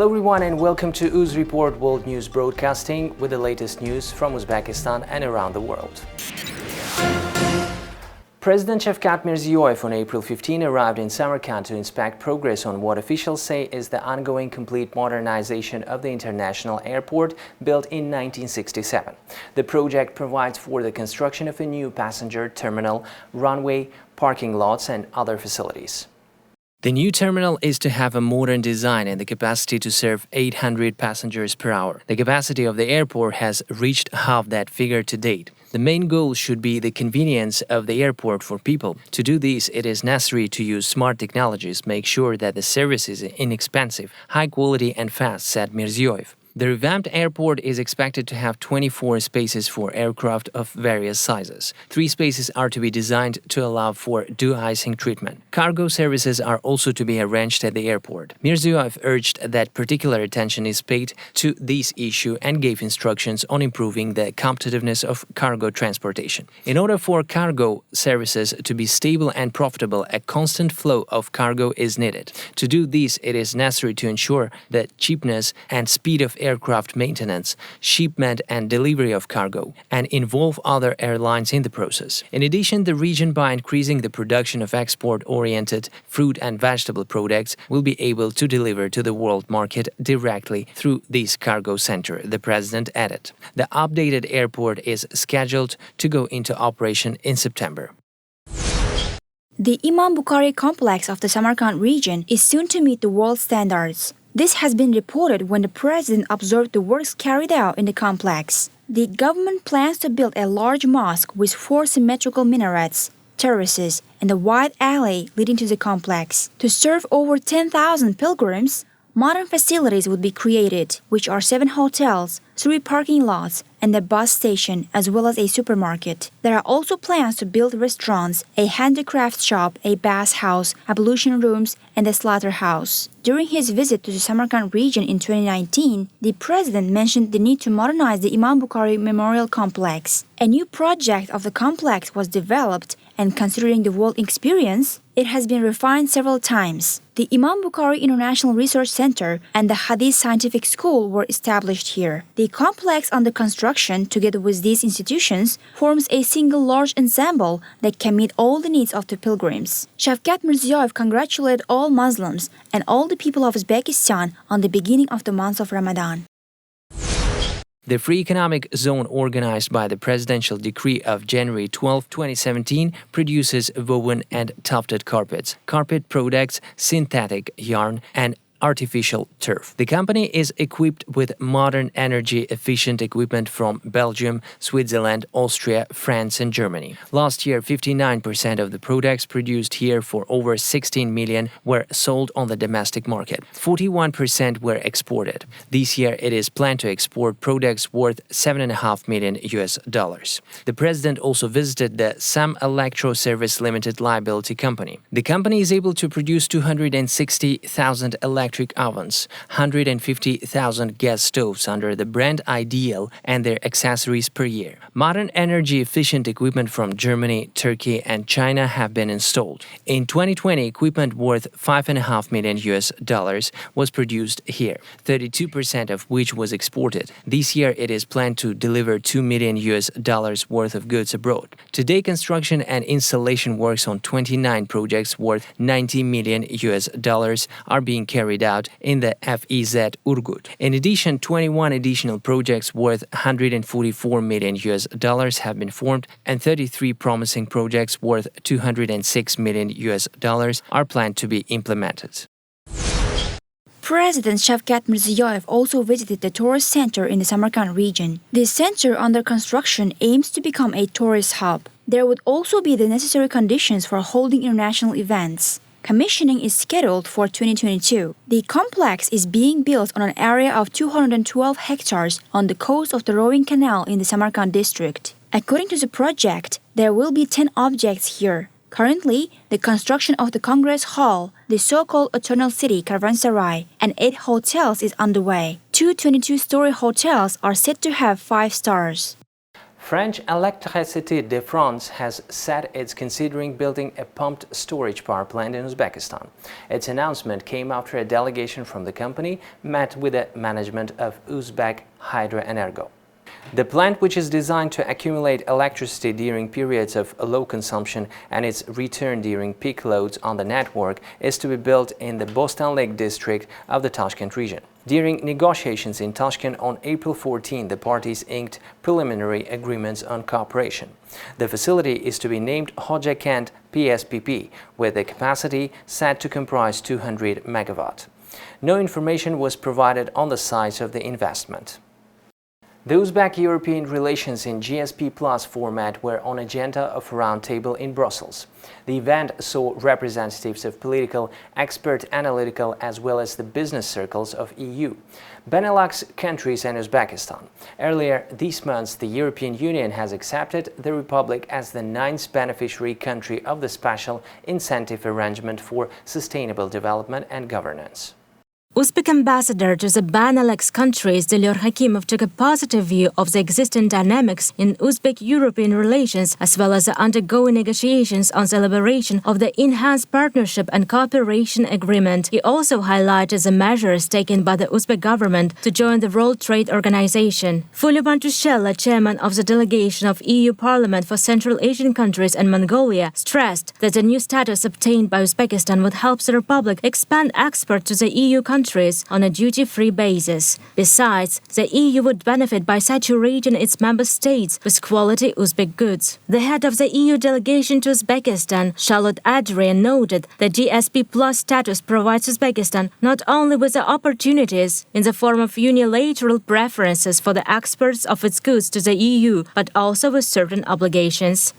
Hello everyone and welcome to UZ Report World News Broadcasting with the latest news from Uzbekistan and around the world. President Shavkat Mirziyoyev on April 15 arrived in Samarkand to inspect progress on what officials say is the ongoing complete modernization of the international airport built in 1967. The project provides for the construction of a new passenger terminal, runway, parking lots and other facilities. The new terminal is to have a modern design and the capacity to serve 800 passengers per hour. The capacity of the airport has reached half that figure to date. The main goal should be the convenience of the airport for people. To do this, it is necessary to use smart technologies, make sure that the service is inexpensive, high quality and fast, said Mirziyoyev. The revamped airport is expected to have 24 spaces for aircraft of various sizes. 3 spaces are to be designed to allow for de-icing treatment. Cargo services are also to be arranged at the airport. Mirziyoyev urged that particular attention is paid to this issue and gave instructions on improving the competitiveness of cargo transportation. In order for cargo services to be stable and profitable, a constant flow of cargo is needed. To do this, it is necessary to ensure the cheapness and speed of aircraft maintenance, shipment and delivery of cargo, and involve other airlines in the process. In addition, the region, by increasing the production of export-oriented fruit and vegetable products, will be able to deliver to the world market directly through this cargo center, the president added. The updated airport is scheduled to go into operation in September. The Imam Bukhari complex of the Samarkand region is soon to meet the world standards. This has been reported when the president observed the works carried out in the complex. The government plans to build a large mosque with 4 symmetrical minarets, terraces, and a wide alley leading to the complex. To serve over 10,000 pilgrims, modern facilities would be created, which are 7 hotels, 3 parking lots, and a bus station, as well as a supermarket. There are also plans to build restaurants, a handicraft shop, a bath house, ablution rooms, and a slaughterhouse. During his visit to the Samarkand region in 2019, the president mentioned the need to modernize the Imam Bukhari Memorial Complex. A new project of the complex was developed, and considering the world experience, it has been refined several times. The Imam Bukhari International Research Center and the Hadith Scientific School were established here. The complex under construction, together with these institutions, forms a single large ensemble that can meet all the needs of the pilgrims. Shavkat Mirziyoyev congratulated all Muslims and all the people of Uzbekistan on the beginning of the month of Ramadan. The Free Economic Zone, organized by the Presidential Decree of January 12, 2017, produces woven and tufted carpets, carpet products, synthetic yarn, and artificial turf. The company is equipped with modern energy-efficient equipment from Belgium, Switzerland, Austria, France and Germany. Last year, 59% of the products produced here for over 16 million were sold on the domestic market. 41% were exported. This year, it is planned to export products worth $7.5 million. The president also visited the Sam Electro Service Limited Liability Company. The company is able to produce 260,000 electric ovens, 150,000 gas stoves under the brand Ideal and their accessories per year. Modern energy-efficient equipment from Germany, Turkey and China have been installed. In 2020, equipment worth $5.5 million was produced here, 32% of which was exported. This year, it is planned to deliver $2 million worth of goods abroad. Today, construction and installation works on 29 projects worth $90 million are being carried out in the FEZ Urgut. In addition, 21 additional projects worth $144 million have been formed, and 33 promising projects worth $206 million are planned to be implemented. President Shavkat Mirziyoyev also visited the tourist center in the Samarkand region. This center under construction aims to become a tourist hub. There would also be the necessary conditions for holding international events. Commissioning is scheduled for 2022. The complex is being built on an area of 212 hectares on the coast of the Rowing Canal in the Samarkand district. According to the project, there will be 10 objects here. Currently, the construction of the Congress Hall, the so-called Eternal City Caravanserai, and 8 hotels is underway. 2 22-story hotels are said to have 5 stars. French Électricité de France has said it's considering building a pumped storage power plant in Uzbekistan. Its announcement came after a delegation from the company met with the management of Uzbek Hydroenergo. The plant, which is designed to accumulate electricity during periods of low consumption and its return during peak loads on the network, is to be built in the Bostanlik district of the Tashkent region. During negotiations in Tashkent on April 14, the parties inked preliminary agreements on cooperation. The facility is to be named Hojakent PSPP, with a capacity set to comprise 200 megawatt. No information was provided on the size of the investment. The Uzbek-European relations in GSP Plus format were on agenda of a roundtable in Brussels. The event saw representatives of political, expert, analytical, as well as the business circles of EU, Benelux countries and Uzbekistan. Earlier this month, the European Union has accepted the Republic as the 9th beneficiary country of the Special Incentive Arrangement for Sustainable Development and Governance. Uzbek ambassador to the Benelux countries, Dilyor Hakimov, took a positive view of the existing dynamics in Uzbek-European relations, as well as the ongoing negotiations on the elaboration of the Enhanced Partnership and Cooperation Agreement. He also highlighted the measures taken by the Uzbek government to join the World Trade Organization. Fuliban Tushella, chairman of the delegation of EU Parliament for Central Asian countries and Mongolia, stressed that the new status obtained by Uzbekistan would help the Republic expand exports to the EU countries on a duty-free basis. Besides, the EU would benefit by saturating its member states with quality Uzbek goods. The head of the EU delegation to Uzbekistan, Charlotte Adrian, noted that GSP Plus status provides Uzbekistan not only with the opportunities in the form of unilateral preferences for the exports of its goods to the EU, but also with certain obligations.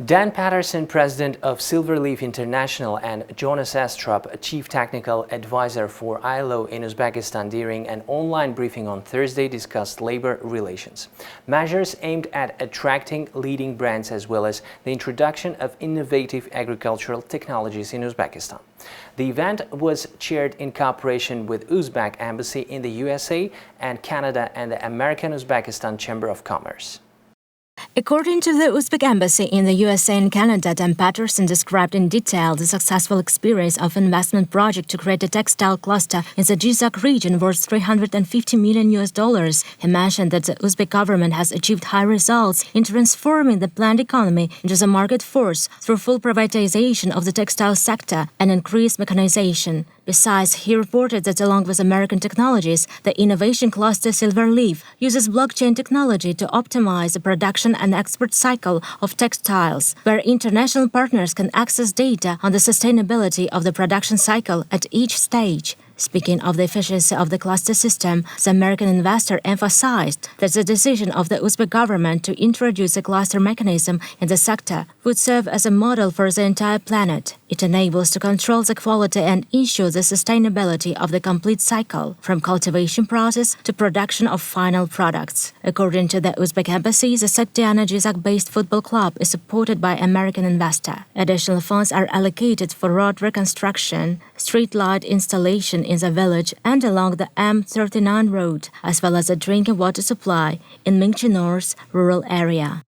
Dan Patterson, president of Silverleaf International, and Jonas Astrup, chief technical advisor for ILO in Uzbekistan, during an online briefing on Thursday, discussed labor relations, measures aimed at attracting leading brands, as well as the introduction of innovative agricultural technologies in Uzbekistan. The event was chaired in cooperation with Uzbek Embassy in the USA and Canada and the American Uzbekistan Chamber of Commerce. According to the Uzbek Embassy in the USA and Canada, Dan Patterson described in detail the successful experience of investment project to create a textile cluster in the Jizak region worth $350 million. He mentioned that the Uzbek government has achieved high results in transforming the planned economy into a market force through full privatization of the textile sector and increased mechanization. Besides, he reported that along with American technologies, the innovation cluster Silverleaf uses blockchain technology to optimize the production and export cycle of textiles, where international partners can access data on the sustainability of the production cycle at each stage. Speaking of the efficiency of the cluster system, the American investor emphasized that the decision of the Uzbek government to introduce a cluster mechanism in the sector would serve as a model for the entire planet. It enables to control the quality and ensure the sustainability of the complete cycle, from cultivation process to production of final products. According to the Uzbek embassy, the Saktiana Jizak-based football club is supported by American investor. Additional funds are allocated for road reconstruction, street light installation in the village and along the M39 road, as well as a drinking water supply in Mingchinor's rural area.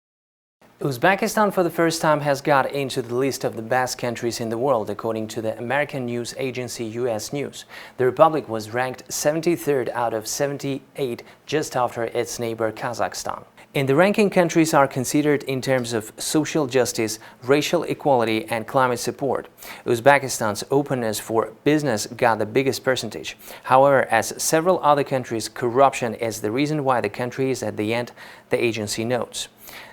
Uzbekistan for the first time has got into the list of the best countries in the world, according to the American news agency US News. The republic was ranked 73rd out of 78, just after its neighbor Kazakhstan. In the ranking, countries are considered in terms of social justice, racial equality and climate support. Uzbekistan's openness for business got the biggest percentage. However, as several other countries, corruption is the reason why the country is at the end, the agency notes.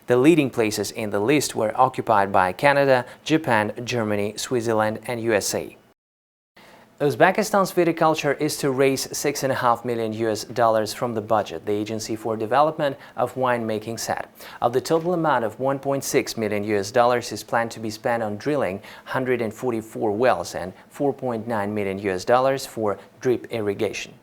The leading places in the list were occupied by Canada, Japan, Germany, Switzerland and USA. Uzbekistan's viticulture is to raise $6.5 million from the budget, the Agency for Development of Winemaking said. Of the total amount of $1.6 million is planned to be spent on drilling 144 wells and $4.9 million for drip irrigation.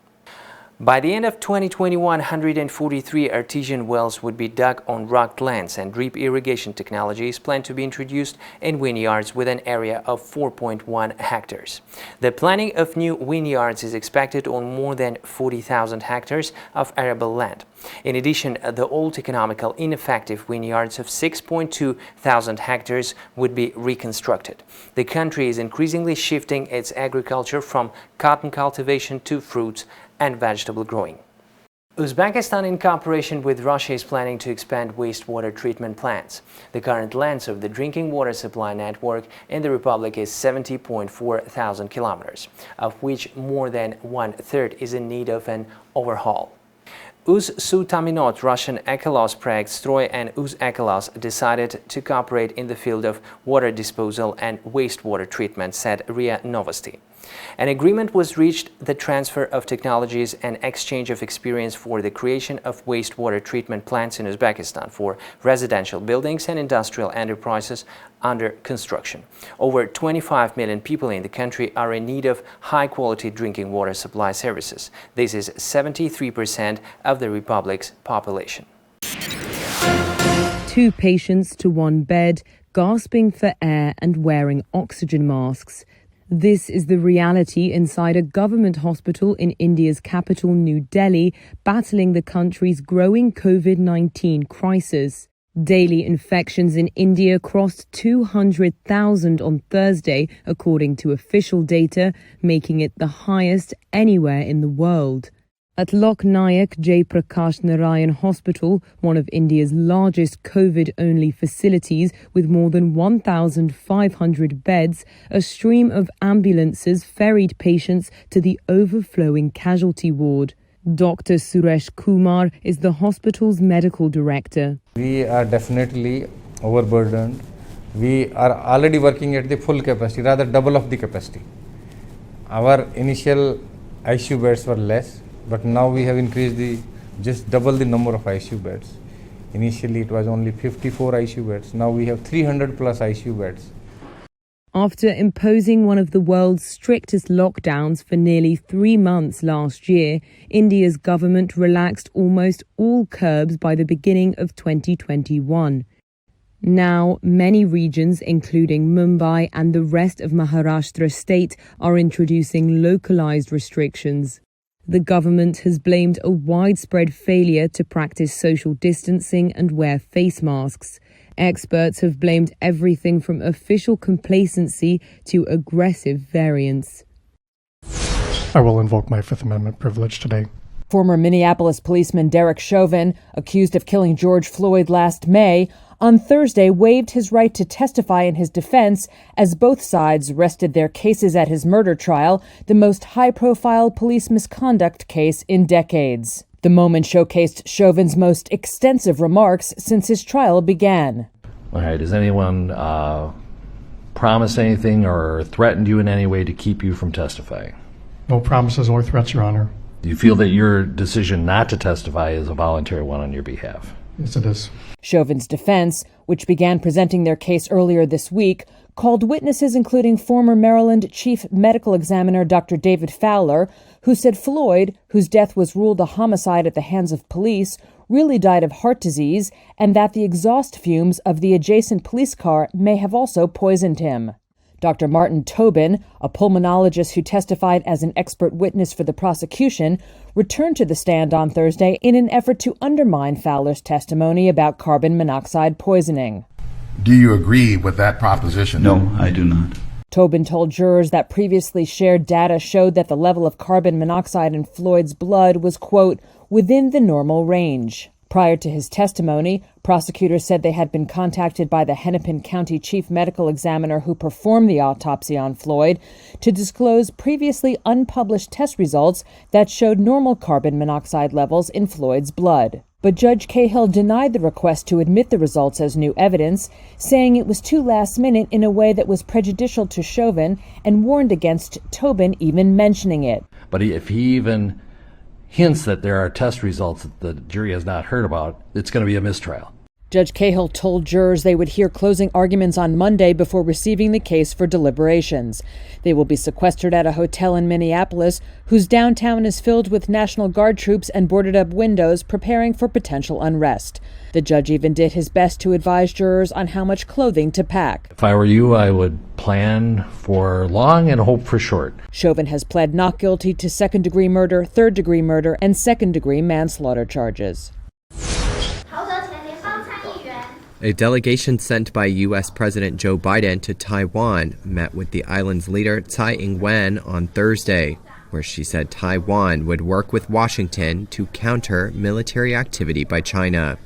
By the end of 2021, 143 artesian wells would be dug on rocked lands, and drip irrigation technology is planned to be introduced in vineyards with an area of 4.1 hectares. The planning of new vineyards is expected on more than 40,000 hectares of arable land. In addition, the old economical ineffective vineyards of 6.2 thousand hectares would be reconstructed. The country is increasingly shifting its agriculture from cotton cultivation to fruits and vegetable growing. Uzbekistan, in cooperation with Russia, is planning to expand wastewater treatment plants. The current length of the drinking water supply network in the republic is 70.4 thousand kilometers, of which more than one-third is in need of an overhaul. Uz-Su-Taminot, Russian Ekalos Prague-Stroy and Uz-Ekalos decided to cooperate in the field of water disposal and wastewater treatment, said RIA Novosti. An agreement was reached, the transfer of technologies and exchange of experience for the creation of wastewater treatment plants in Uzbekistan for residential buildings and industrial enterprises under construction. Over 25 million people in the country are in need of high-quality drinking water supply services. This is 73% of the republic's population. 2 patients to 1 bed, gasping for air and wearing oxygen masks. This is the reality inside a government hospital in India's capital, New Delhi, battling the country's growing COVID-19 crisis. Daily infections in India crossed 200,000 on Thursday, according to official data, making it the highest anywhere in the world. At Lok Nayak Jayaprakash Narayan Hospital, one of India's largest COVID-only facilities with more than 1,500 beds, a stream of ambulances ferried patients to the overflowing casualty ward. Dr. Suresh Kumar is the hospital's medical director. We are definitely overburdened. We are already working at the full capacity, rather double of the capacity. Our initial ICU beds were less, but now we have increased just double the number of ICU beds. Initially it was only 54 ICU beds. Now we have 300 plus ICU beds. After imposing one of the world's strictest lockdowns for nearly 3 months last year, India's government relaxed almost all curbs by the beginning of 2021. Now, many regions, including Mumbai and the rest of Maharashtra state, are introducing localized restrictions. The government has blamed a widespread failure to practice social distancing and wear face masks. Experts have blamed everything from official complacency to aggressive variants. I will invoke my Fifth Amendment privilege today. Former Minneapolis policeman Derek Chauvin, accused of killing George Floyd last May, on Thursday waived his right to testify in his defense as both sides rested their cases at his murder trial, the most high-profile police misconduct case in decades. The moment showcased Chauvin's most extensive remarks since his trial began. All right, has anyone promised anything or threatened you in any way to keep you from testifying? No promises or threats, Your Honor. Do you feel that your decision not to testify is a voluntary one on your behalf? Yes, it is. Chauvin's defense, which began presenting their case earlier this week, called witnesses including former Maryland Chief Medical Examiner Dr. David Fowler, who said Floyd, whose death was ruled a homicide at the hands of police, really died of heart disease, and that the exhaust fumes of the adjacent police car may have also poisoned him. Dr. Martin Tobin, a pulmonologist who testified as an expert witness for the prosecution, returned to the stand on Thursday in an effort to undermine Fowler's testimony about carbon monoxide poisoning. Do you agree with that proposition? No, I do not. Tobin told jurors that previously shared data showed that the level of carbon monoxide in Floyd's blood was, quote, within the normal range. Prior to his testimony, prosecutors said they had been contacted by the Hennepin County Chief Medical Examiner who performed the autopsy on Floyd to disclose previously unpublished test results that showed normal carbon monoxide levels in Floyd's blood. But Judge Cahill denied the request to admit the results as new evidence, saying it was too last minute in a way that was prejudicial to Chauvin and warned against Tobin even mentioning it. But if he even hints that there are test results that the jury has not heard about, it's going to be a mistrial. Judge Cahill told jurors they would hear closing arguments on Monday before receiving the case for deliberations. They will be sequestered at a hotel in Minneapolis, whose downtown is filled with National Guard troops and boarded up windows preparing for potential unrest. The judge even did his best to advise jurors on how much clothing to pack. If I were you, I would plan for long and hope for short. Chauvin has pled not guilty to second-degree murder, third-degree murder, and second-degree manslaughter charges. A delegation sent by U.S. President Joe Biden to Taiwan met with the island's leader Tsai Ing-wen on Thursday, where she said Taiwan would work with Washington to counter military activity by China.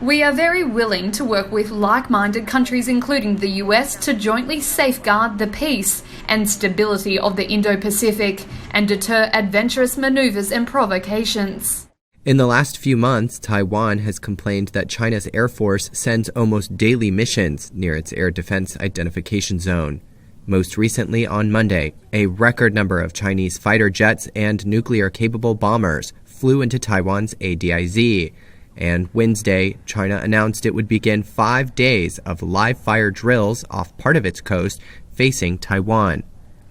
We are very willing to work with like-minded countries, including the US, to jointly safeguard the peace and stability of the Indo-Pacific and deter adventurous maneuvers and provocations. In the last few months, Taiwan has complained that China's Air Force sends almost daily missions near its air defense identification zone. Most recently, on Monday, a record number of Chinese fighter jets and nuclear-capable bombers flew into Taiwan's ADIZ. And Wednesday, China announced it would begin 5 days of live-fire drills off part of its coast facing Taiwan.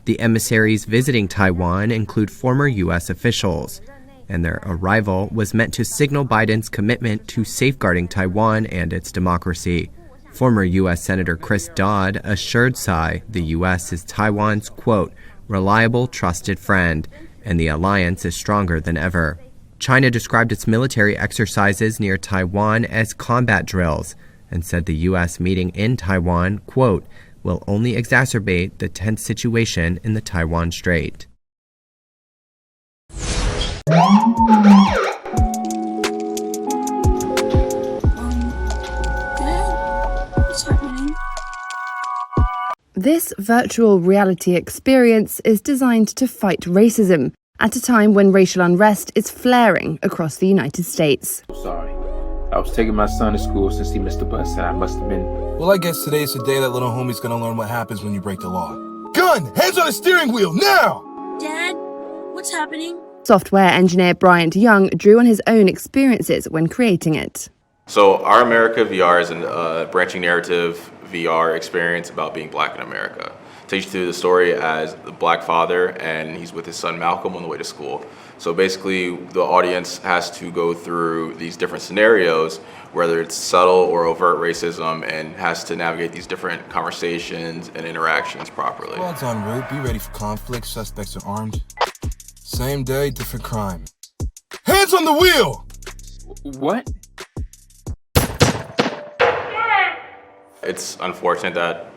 The emissaries visiting Taiwan include former U.S. officials, and their arrival was meant to signal Biden's commitment to safeguarding Taiwan and its democracy. Former U.S. Senator Chris Dodd assured Tsai the U.S. is Taiwan's, quote, reliable, trusted friend, and the alliance is stronger than ever. China described its military exercises near Taiwan as combat drills and said the U.S. meeting in Taiwan, quote, will only exacerbate the tense situation in the Taiwan Strait. This virtual reality experience is designed to fight racism at a time when racial unrest is flaring across the United States. Sorry. I was taking my son to school since he missed the bus, and I must have been... Well, I guess today's the day that little homie's gonna learn what happens when you break the law. Gun! Hands on the steering wheel, now! Dad, what's happening? Software engineer Bryant Young drew on his own experiences when creating it. So Our America VR is a branching narrative VR experience about being black in America. It takes you through the story as the black father, and he's with his son Malcolm on the way to school. So basically, the audience has to go through these different scenarios, whether it's subtle or overt racism, and has to navigate these different conversations and interactions properly. Squad's en route. Be ready for conflict. Suspects are armed. Same day, different crime. Hands on the wheel! What? It's unfortunate that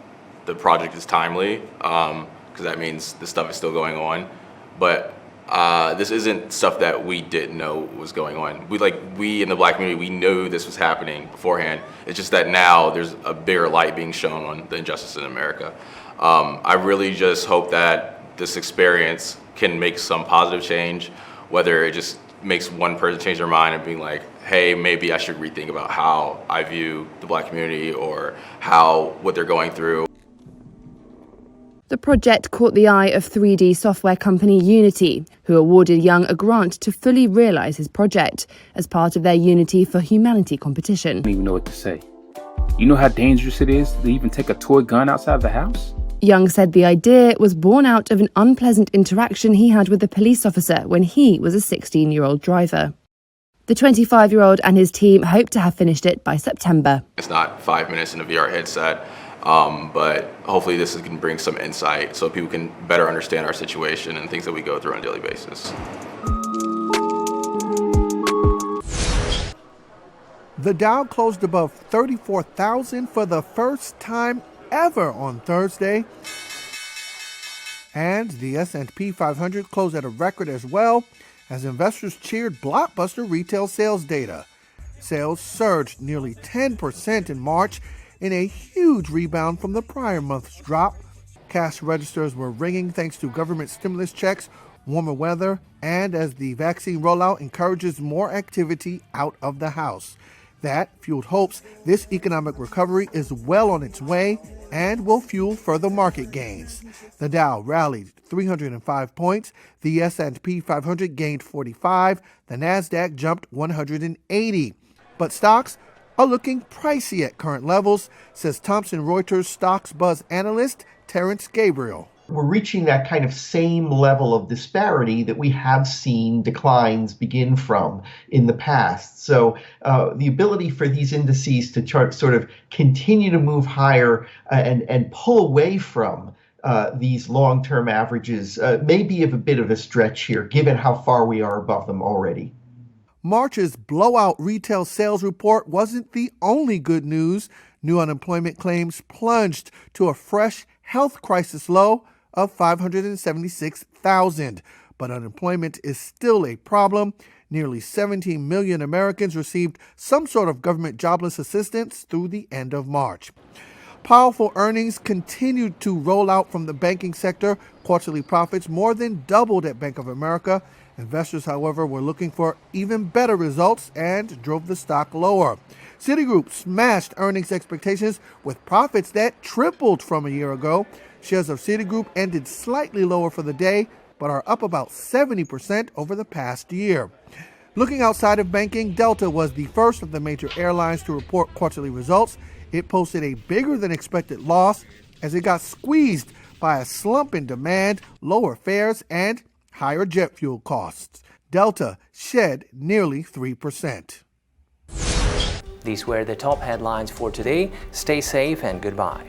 the project is timely, because that means the stuff is still going on. But this isn't stuff that we didn't know was going on. We in the black community, we knew this was happening beforehand. It's just that now there's a bigger light being shown on the injustice in America. I really just hope that this experience can make some positive change, whether it just makes one person change their mind and being like, hey, maybe I should rethink about how I view the black community or what they're going through. The project caught the eye of 3D software company Unity, who awarded Young a grant to fully realize his project as part of their Unity for Humanity competition. I don't even know what to say. You know how dangerous it is to even take a toy gun outside the house? Young said the idea was born out of an unpleasant interaction he had with a police officer when he was a 16-year-old driver. The 25-year-old and his team hope to have finished it by September. It's not 5 minutes in a VR headset, but hopefully this can bring some insight so people can better understand our situation and things that we go through on a daily basis. The Dow closed above 34,000 for the first time ever on Thursday. And the S&P 500 closed at a record as well as investors cheered blockbuster retail sales data. Sales surged nearly 10% in March in a huge rebound from the prior month's drop. Cash registers were ringing thanks to government stimulus checks, warmer weather, and as the vaccine rollout encourages more activity out of the house. That fueled hopes this economic recovery is well on its way and will fuel further market gains. The Dow rallied 305 points, the S&P 500 gained 45, the Nasdaq jumped 180. But stocks are looking pricey at current levels, says Thomson Reuters Stocks Buzz analyst Terrence Gabriel. We're reaching that kind of same level of disparity that we have seen declines begin from in the past. So the ability for these indices to sort of continue to move higher and pull away from these long-term averages may be of a bit of a stretch here, given how far we are above them already. March's blowout retail sales report wasn't the only good news. New unemployment claims plunged to a fresh health crisis low of 576,000. But unemployment is still a problem. Nearly 17 million Americans received some sort of government jobless assistance through the end of March. Powerful earnings continued to roll out from the banking sector. Quarterly profits more than doubled at Bank of America. Investors, however, were looking for even better results and drove the stock lower. Citigroup smashed earnings expectations with profits that tripled from a year ago. Shares of Citigroup ended slightly lower for the day, but are up about 70% over the past year. Looking outside of banking, Delta was the first of the major airlines to report quarterly results. It posted a bigger than expected loss as it got squeezed by a slump in demand, lower fares, and higher jet fuel costs. Delta shed nearly 3%. These were the top headlines for today. Stay safe and goodbye.